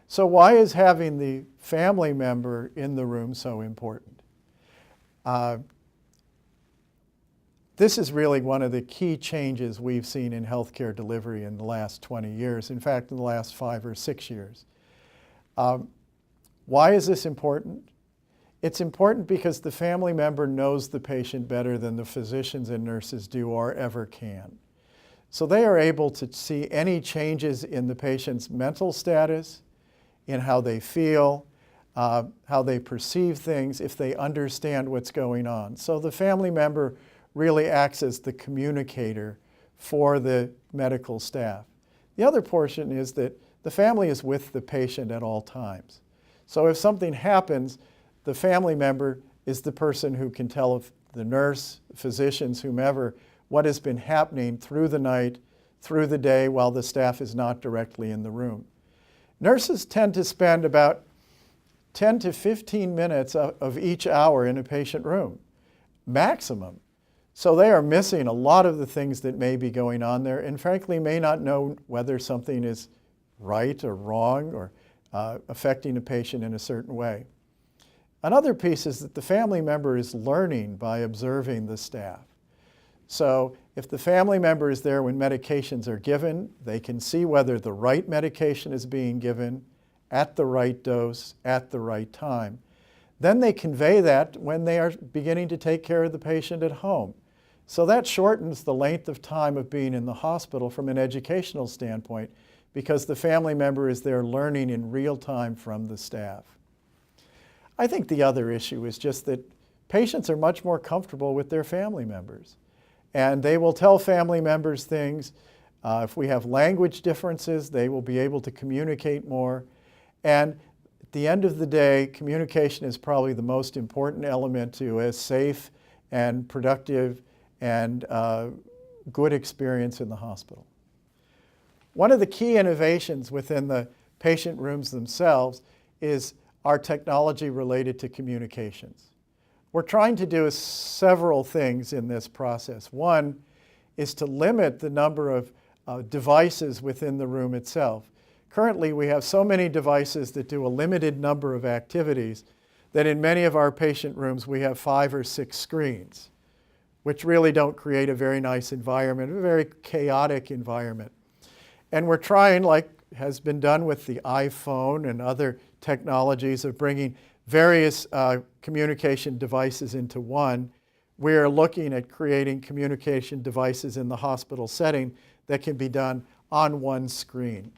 So why is having the family member in the room so important? This is really one of the key changes we've seen in healthcare delivery in the last 20 years, in fact, in the last 5 or 6 years. Why is this important? It's important because the family member knows the patient better than the physicians and nurses do or ever can. So they are able to see any changes in the patient's mental status, in how they feel, how they perceive things, if they understand what's going on. So the family member really acts as the communicator for the medical staff. The other portion is that the family is with the patient at all times. So if something happens, the family member is the person who can tell the nurse, physicians, whomever, what has been happening through the night, through the day, while the staff is not directly in the room. Nurses tend to spend about 10 to 15 minutes of each hour in a patient room, maximum. So they are missing a lot of the things that may be going on there, and frankly may not know whether something is right or wrong or affecting a patient in a certain way. Another piece is that the family member is learning by observing the staff. So if the family member is there when medications are given, they can see whether the right medication is being given at the right dose, at the right time. Then they convey that when they are beginning to take care of the patient at home. So that shortens the length of time of being in the hospital from an educational standpoint, because the family member is there learning in real time from the staff. I think the other issue is just that patients are much more comfortable with their family members. And they will tell family members things. If we have language differences, they will be able to communicate more. And at the end of the day, communication is probably the most important element to a safe and productive and good experience in the hospital. One of the key innovations within the patient rooms themselves is our technology related to communications. We're trying to do several things in this process. One is to limit the number of devices within the room itself. Currently, we have so many devices that do a limited number of activities that in many of our patient rooms we have 5 or 6 screens, which really don't create a very nice environment, a very chaotic environment. And we're trying, like has been done with the iPhone and other technologies, of bringing various communication devices into one. We're looking at creating communication devices in the hospital setting that can be done on one screen.